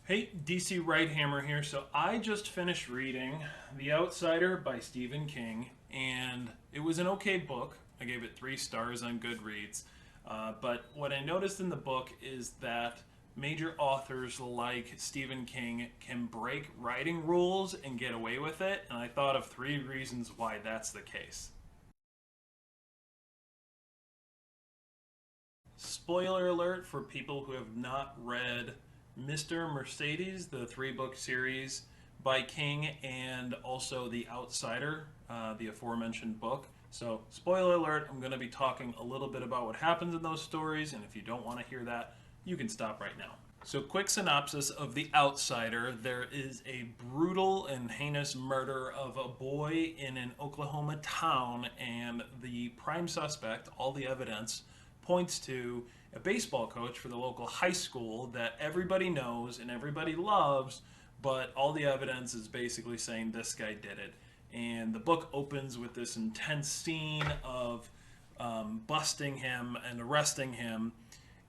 Hey, DC Wright-Hammer here. So I just finished reading The Outsider by Stephen King, and it was an okay book. I gave it 3 stars on Goodreads. But what I noticed in the book is that major authors like Stephen King can break writing rules and get away with it, and I thought of 3 reasons why that's the case. Spoiler alert for people who have not read Mr. Mercedes, the 3 book series by King, and also The Outsider, the aforementioned book. So, spoiler alert, I'm going to be talking a little bit about what happens in those stories, and if you don't want to hear that, you can stop right now. So, quick synopsis of The Outsider. There is a brutal and heinous murder of a boy in an Oklahoma town, and the prime suspect, all the evidence, points to a baseball coach for the local high school that everybody knows and everybody loves, but all the evidence is basically saying this guy did it. And the book opens with this intense scene of busting him and arresting him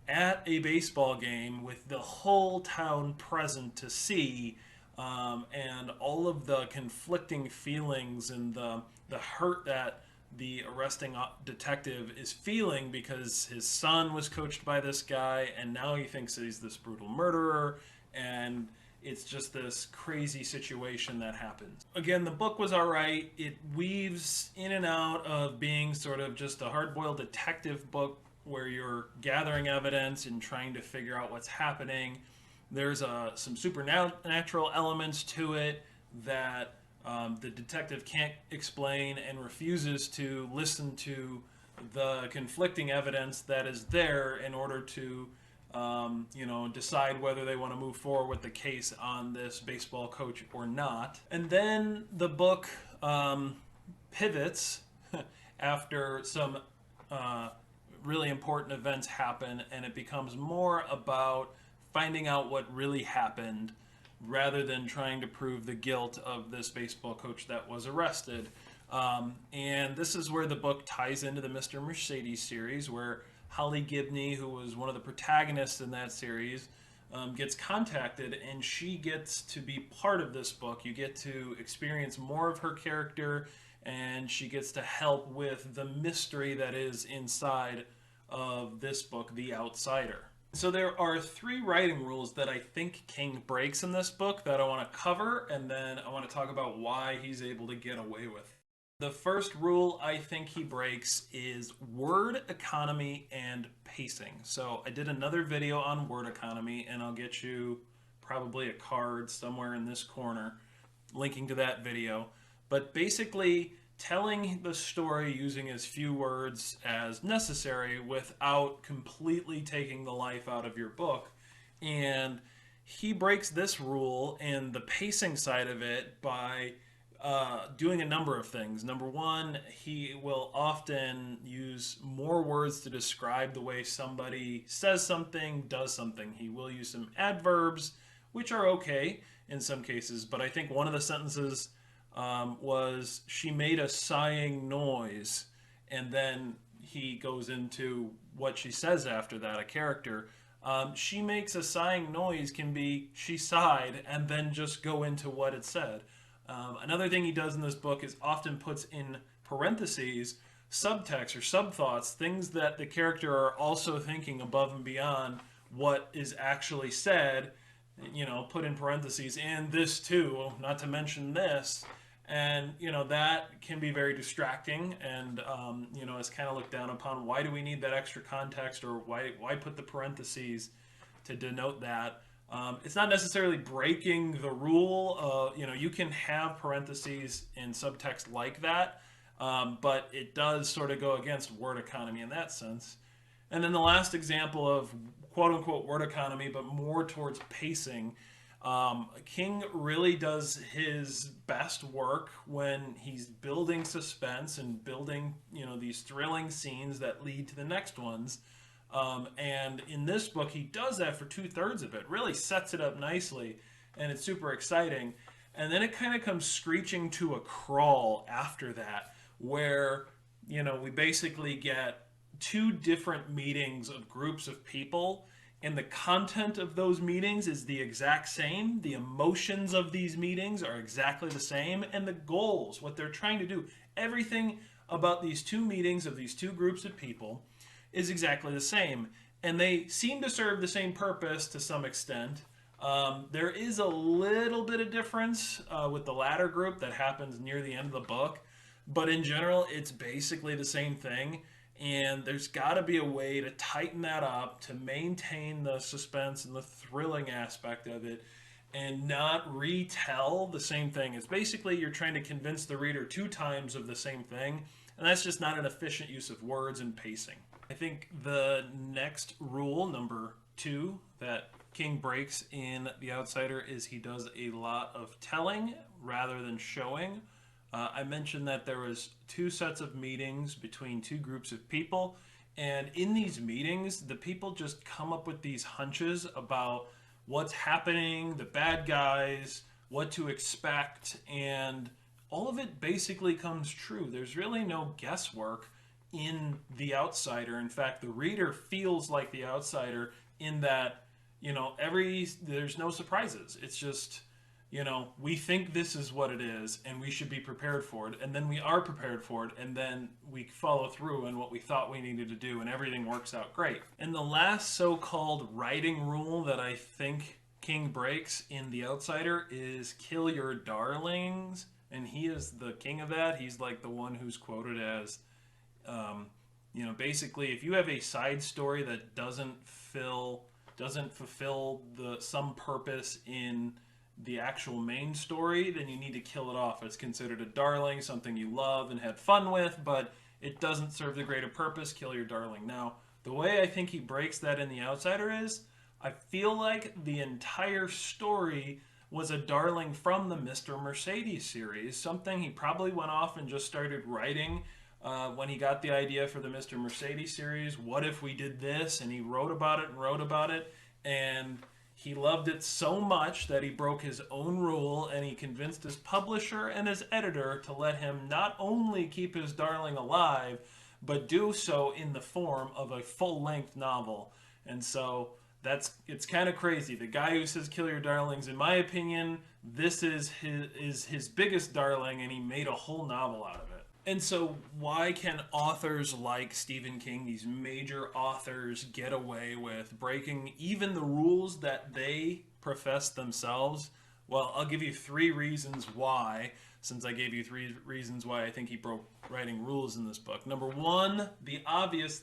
at a baseball game with the whole town present to see, and all of the conflicting feelings and the hurt that the arresting detective is feeling because his son was coached by this guy and now he thinks that he's this brutal murderer, and it's just this crazy situation that happens. Again, the book was all right. It weaves in and out of being sort of just a hard-boiled detective book where you're gathering evidence and trying to figure out what's happening. There's some supernatural elements to it that the detective can't explain and refuses to listen to the conflicting evidence that is there in order to, decide whether they want to move forward with the case on this baseball coach or not. And then the book pivots after some really important events happen, and it becomes more about finding out what really happened rather than trying to prove the guilt of this baseball coach that was arrested. And this is where the book ties into the Mr. Mercedes series, where Holly Gibney, who was one of the protagonists in that series, gets contacted, and she gets to be part of this book. You get to experience more of her character, and she gets to help with the mystery that is inside of this book, The Outsider. So there are 3 writing rules that I think King breaks in this book that I want to cover, and then I want to talk about why he's able to get away with it. The first rule I think he breaks is word economy and pacing. So I did another video on word economy, and I'll get you probably a card somewhere in this corner linking to that video. But basically, telling the story using as few words as necessary without completely taking the life out of your book. And he breaks this rule and the pacing side of it by doing a number of things. Number one, he will often use more words to describe the way somebody says something, does something. He will use some adverbs, which are okay in some cases, but I think one of the sentences was she made a sighing noise, and then he goes into what she says after that, a character. She makes a sighing noise can be she sighed and then just go into what it said. Another thing he does in this book is often puts in parentheses subtext or subthoughts, things that the character are also thinking above and beyond what is actually said, put in parentheses, and this too, not to mention this. And that can be very distracting, and it's kind of looked down upon. Why do we need that extra context, or why put the parentheses to denote that? It's not necessarily breaking the rule. You can have parentheses in subtext like that, but it does sort of go against word economy in that sense. And then the last example of quote unquote word economy, but more towards pacing. King really does his best work when he's building suspense and building, these thrilling scenes that lead to the next ones. And in this book, he does that for 2/3 of it, really sets it up nicely, and it's super exciting. And then it kind of comes screeching to a crawl after that, where, we basically get 2 different meetings of groups of people, and the content of those meetings is the exact same. The emotions of these meetings are exactly the same, and the goals, what they're trying to do, everything about these two meetings of these two groups of people is exactly the same. And they seem to serve the same purpose to some extent. There is a little bit of difference with the latter group that happens near the end of the book, but in general, it's basically the same thing. And there's got to be a way to tighten that up to maintain the suspense and the thrilling aspect of it and not retell the same thing. It's basically you're trying to convince the reader two times of the same thing, and that's just not an efficient use of words and pacing. I think the next rule, number 2, that King breaks in The Outsider is he does a lot of telling rather than showing. I mentioned that there was 2 sets of meetings between 2 groups of people, and in these meetings, the people just come up with these hunches about what's happening, the bad guys, what to expect, and all of it basically comes true. There's really no guesswork in The Outsider. In fact, the reader feels like the outsider in that, there's no surprises. It's just, we think this is what it is and we should be prepared for it, and then we are prepared for it, and then we follow through on what we thought we needed to do, and everything works out great. And the last so-called writing rule that I think King breaks in The Outsider is kill your darlings, and he is the king of that. He's like the one who's quoted as basically, if you have a side story that doesn't fulfill some purpose in the actual main story, then you need to kill it off. It's considered a darling, something you love and had fun with, but it doesn't serve the greater purpose. Kill your darling. Now, the way I think he breaks that in The Outsider is, I feel like the entire story was a darling from the Mr. Mercedes series, something he probably went off and just started writing when he got the idea for the Mr. Mercedes series. What if we did this? And he wrote about it, and he loved it so much that he broke his own rule, and he convinced his publisher and his editor to let him not only keep his darling alive, but do so in the form of a full-length novel. And so it's kind of crazy. The guy who says kill your darlings, in my opinion, this is his biggest darling, and he made a whole novel out of it. And so why can authors like Stephen King, these major authors, get away with breaking even the rules that they profess themselves? Well, I'll give you 3 reasons why, since I gave you 3 reasons why I think he broke writing rules in this book. Number 1, the obvious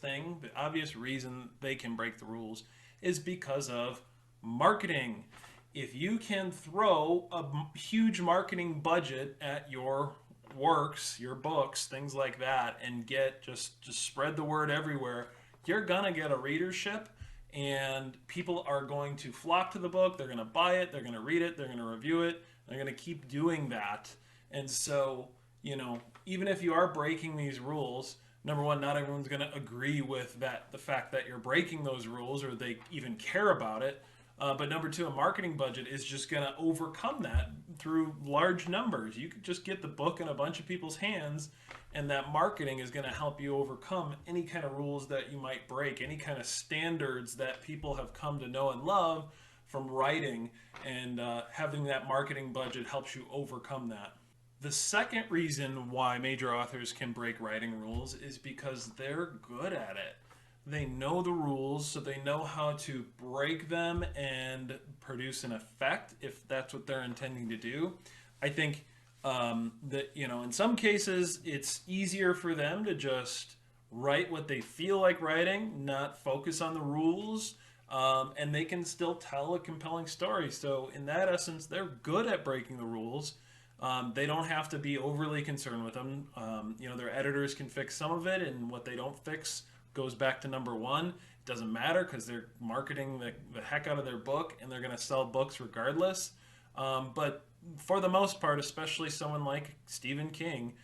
reason they can break the rules is because of marketing. If you can throw a huge marketing budget at your works, your books, things like that, and get just spread the word everywhere, you're gonna get a readership, and people are going to flock to the book. They're gonna buy it, they're gonna read it, they're gonna review it, they're gonna keep doing that. And so, even if you are breaking these rules, number 1, not everyone's gonna agree with the fact that you're breaking those rules, or they even care about it. But number 2, a marketing budget is just going to overcome that through large numbers. You could just get the book in a bunch of people's hands, and that marketing is going to help you overcome any kind of rules that you might break, any kind of standards that people have come to know and love from writing, and having that marketing budget helps you overcome that. The second reason why major authors can break writing rules is because they're good at it. They know the rules, so they know how to break them and produce an effect if that's what they're intending to do. I think that, in some cases, it's easier for them to just write what they feel like writing, not focus on the rules, and they can still tell a compelling story. So in that essence, they're good at breaking the rules. They don't have to be overly concerned with them. Their editors can fix some of it, and what they don't fix goes back to number 1. It doesn't matter because they're marketing the heck out of their book, and they're going to sell books regardless. But for the most part, especially someone like Stephen King,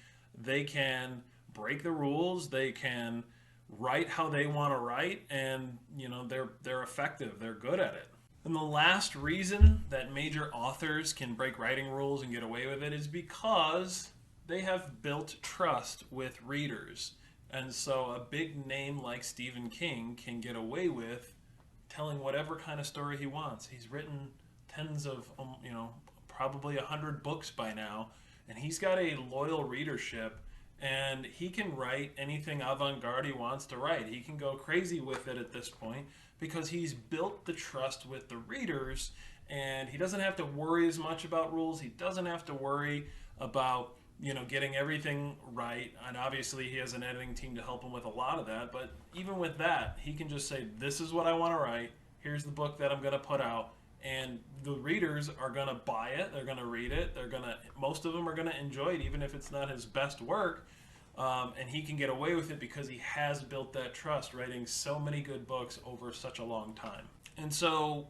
they can break the rules. They can write how they want to write, and they're effective. They're good at it. And the last reason that major authors can break writing rules and get away with it is because they have built trust with readers. And so a big name like Stephen King can get away with telling whatever kind of story he wants. He's written tens of, probably 100 books by now, and he's got a loyal readership, and he can write anything avant-garde he wants to write. He can go crazy with it at this point because he's built the trust with the readers, and he doesn't have to worry as much about rules. He doesn't have to worry about getting everything right. And obviously he has an editing team to help him with a lot of that, but even with that, he can just say, this is what I want to write, here's the book that I'm going to put out, and the readers are going to buy it, they're going to read it, most of them are going to enjoy it even if it's not his best work. And he can get away with it because he has built that trust writing so many good books over such a long time. And so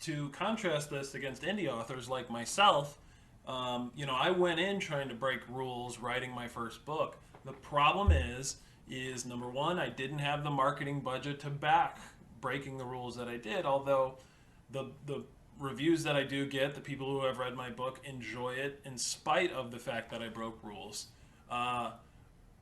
to contrast this against indie authors like myself, I went in trying to break rules writing my first book. The problem is number one, I didn't have the marketing budget to back breaking the rules that I did, although the reviews that I do get, the people who have read my book enjoy it in spite of the fact that I broke rules.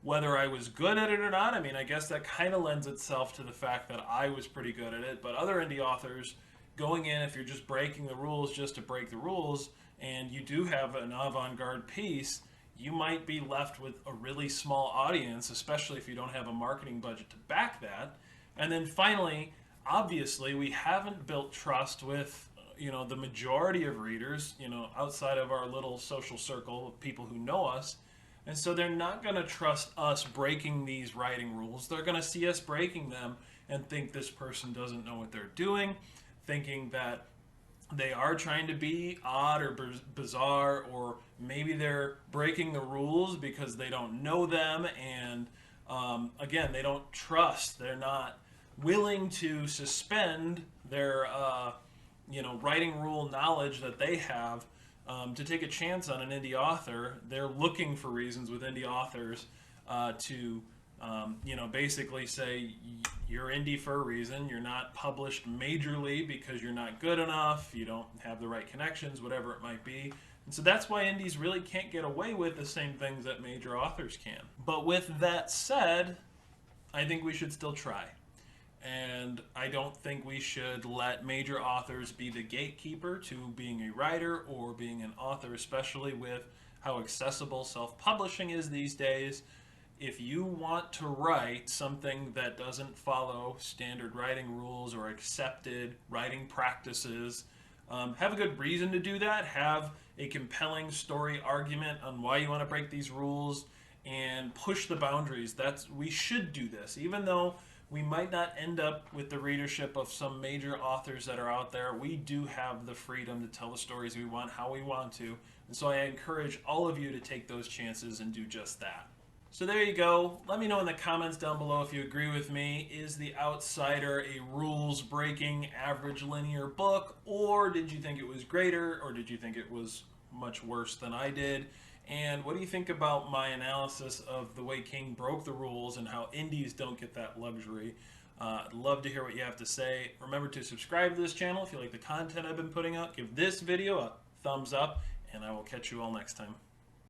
Whether I was good at it or not, I guess that kind of lends itself to the fact that I was pretty good at it, but other indie authors going in, if you're just breaking the rules just to break the rules, and you do have an avant-garde piece, you might be left with a really small audience, especially if you don't have a marketing budget to back that. And then finally, obviously, we haven't built trust with the majority of readers, outside of our little social circle of people who know us. And so they're not going to trust us breaking these writing rules. They're going to see us breaking them and think this person doesn't know what they're doing, thinking that they are trying to be odd or bizarre, or maybe they're breaking the rules because they don't know them, and again, they don't trust. They're not willing to suspend their writing rule knowledge that they have to take a chance on an indie author. They're looking for reasons with indie authors to basically say, you're indie for a reason, you're not published majorly because you're not good enough, you don't have the right connections, whatever it might be. And so that's why indies really can't get away with the same things that major authors can. But with that said, I think we should still try. And I don't think we should let major authors be the gatekeeper to being a writer or being an author, especially with how accessible self-publishing is these days. If you want to write something that doesn't follow standard writing rules or accepted writing practices, have a good reason to do that. Have a compelling story argument on why you want to break these rules and push the boundaries. We should do this, even though we might not end up with the readership of some major authors that are out there. We do have the freedom to tell the stories we want, how we want to. And so I encourage all of you to take those chances and do just that. So there you go. Let me know in the comments down below if you agree with me. Is The Outsider a rules-breaking, average linear book? Or did you think it was greater? Or did you think it was much worse than I did? And what do you think about my analysis of the way King broke the rules and how indies don't get that luxury? I'd love to hear what you have to say. Remember to subscribe to this channel if you like the content I've been putting out. Give this video a thumbs up, and I will catch you all next time.